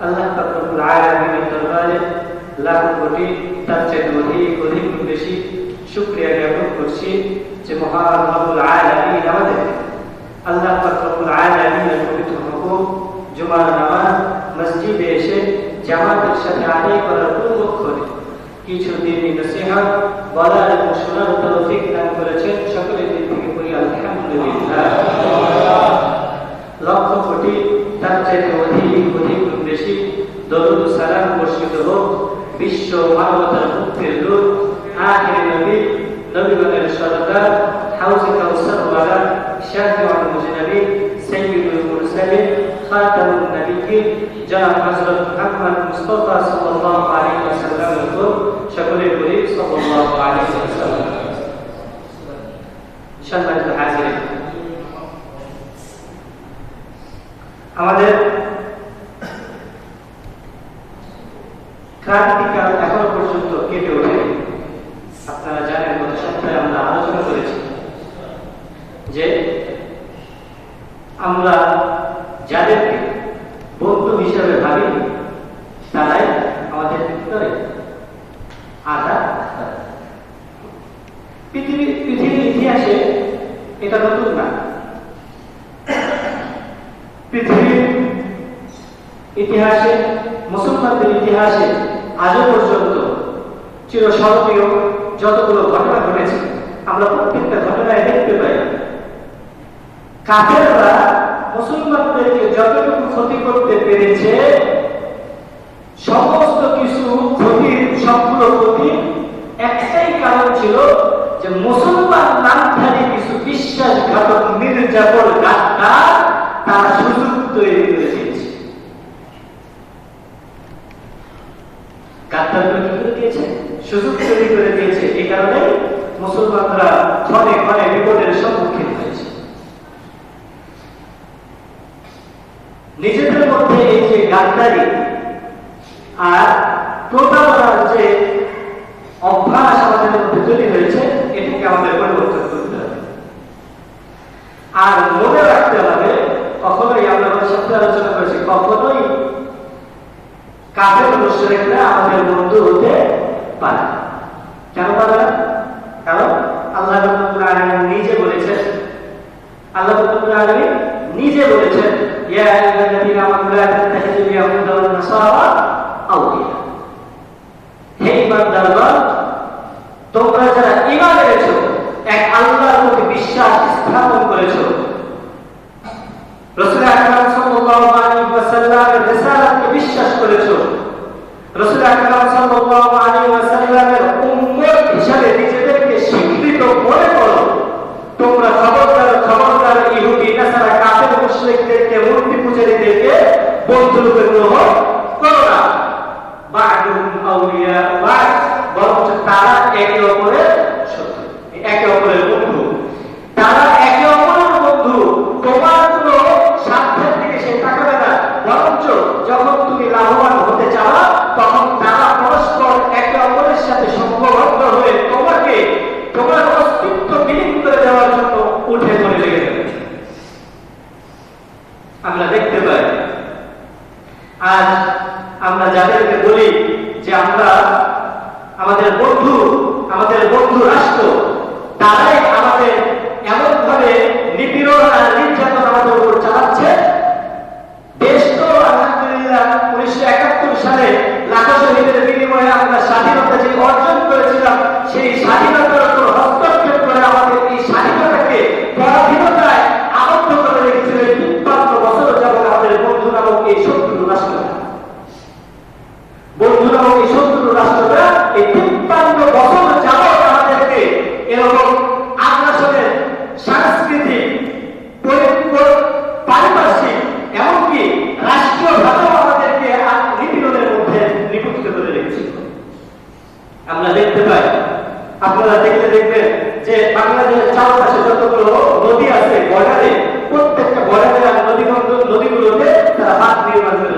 আল্লাহ পাক রব্বুল আলামিনের দরবারে লাখ কোটি তার চেয়ে অধিক বেশি শুকরিয়া জ্ঞাপন করছি যে মহান রব্বুল আলামিন আমাদের আল্লাহ পাক রব্বুল আলামিনের পবিত্র হুকুম জুমার নামাজ মসজিদে এসে জামাতের সাথে আদায় করার পূর্বক করে কিছু দিনই নসিহত বলার এবং শোনার তৌফিক দান করেছেন। সকলের দিক থেকে বলি আলহামদুলিল্লাহ। লক্ষ কোটি তার চেয়ে অধিক বেশি দরুদ সালাম বর্ষিত হোক বিশ্ব মানবতার মুক্তির দূত আখির নবী নবীগণের সরদার হাউজে কাউসার ওয়ালা শাফিউল মুজনাবিন সাইয়্যিদুল মুরসালিন খাতামুন নবিয়্যিন জনাব হযরত মুহাম্মদ মুস্তাফা সাল্লাল্লাহু আলাইহি ওয়াসাল্লামের উপর সকলে বলি সাল্লাল্লাহু আলাইহি ওয়াসাল্লাম। সম্মানিত হাজিরিন, আমাদের ক্রান্তিকাল এখনো পর্যন্ত কেটে ওঠেনি। আপনারা জানেন গত সপ্তাহে আমরা আলোচনা করেছি যে আমরা যাদেরকে বন্ধু হিসাবে ভাবি তারাই আমাদের ভিতরে আঘাত করে। পৃথিবীর ইতিহাসে এটা নতুন না। পৃথিবীর ইতিহাসে মুসলমানদের ইতিহাসে আজও পর্যন্ত চিরস্মরণীয় যতগুলো ঘটনা ঘটেছে আমরা প্রত্যেকটা ঘটনায় দেখতে পাই কাফেররা মুসলমানদেরকে যতটুকু ক্ষতি করতে পেরেছে সমস্ত কিছু ক্ষতির সবগুলো ক্ষতি একটাই কারণ ছিল যে মুসলমান নামধারী কিছু বিশ্বাসঘাতক মির্জাপুর গাদ্দার তারা সুযোগ তৈরি করে দিয়েছে। গাদ্দাররা কি করে দিয়েছে? সুযোগ তৈরি করে দিয়েছে। এই কারণে মুসলমানরা ক্ষণে ক্ষণে বিপদের সম্মুখীন হয়েছে। নিজেদের মধ্যে এই যে গাদ্দারি আর প্রতারণার যে অভ্যাস আমাদের মধ্যে তৈরি হয়েছে এটাকে আমাদের পরিবর্তন করতে হবে। আর মনে রাখতে হবে কখনোই, আমরা সত্যি আলোচনা করেছি, কখনোই কাফের মুশরিকরা আমাদের বন্ধু হতে পারে। কেন পারে না? কারণ আল্লাহ রাব্বুল আলামিন নিজে বলেছেন, ইয়া আইয়ুহাল্লাযীনা আমানু লা তাত্তাখিযুল ইয়াহুদা ওয়ান নাসারা আওলিয়া। হে ঈমানদারগণ, তোমরা যারা ঈমান এনেছো, এক আল্লাহর প্রতি বিশ্বাস স্থাপন করেছো, রাসূল আকরাম সাল্লাল্লাহু আলাইহি ওয়াসাল্লামের রিসালাতকে বিশ্বাস করেছো, রাসূল আকরাম সাল্লাল্লাহু আলাইহি ওয়াসাল্লামের উম্মত হিসেবে নিজেদেরকে স্বীকৃত মনে করো, তোমরা খবরদার ইহুদি নাসারা কাফের মুশরিকদেরকে মূর্তি পূজারীদেরকে বন্ধু রূপে গ্রহণ করো না। বা'দুহুম আউলিয়া বা'দ, বরং তারা একে অপরের শত্রু, একে অপরের বন্ধু। তারা একে অপরের বন্ধু। তোমার কোনো স্বার্থের দিকে সে তাকাবে না, বরঞ্চ যখন তুমি লাভবান হতে চাও তখন তারা পরস্পর একে অপরের সাথে সংঘবদ্ধ হয়ে তোমাকে তোমার অস্তিত্ব বিলীন করে দেওয়ার জন্য উঠে পড়ে লেগে যাবে। আমরা দেখতে পাই আজ আমরা যাদেরকে বলি যে আমরা আমাদের বন্ধু রাষ্ট্র, তারাই আমাদের এমন ভাবে নিপীড়ন আর নির্যাতন আমাদের উপর চালাচ্ছে। দেশ তো আলহামদুলিল্লাহ 1971 সালে লাখো শহীদের বিনিময়ে আমরা স্বাধীনতা যে অর্জন করেছিলাম, সেই স্বাধীনতার উপর হস্তক্ষেপ করে আমাদের এই স্বাধীনতাকে পরাধীনতায় আবদ্ধ করে রেখেছিল 53 বছর যাবত আমাদের বন্ধু নামক এই শত্রু রাষ্ট্রটা। এই 53 বছর যাবত আমাদেরকে এরকম আগ্রাসনের সাংস্কৃতিক, পারিপার্শ্বিক, এমনকি রাষ্ট্রীয়ভাবেও আমাদেরকে নিপীড়নের মধ্যে নিপতিত করে রেখেছিল। আমরা দেখতে পাই, আপনারা দেখবেন যে বাংলাদেশের চারপাশে যতগুলো নদী আছে বর্ডারে, প্রত্যেকটা বর্ডারে নদীগুলোতে তারা বাঁধ নির্মাণ করে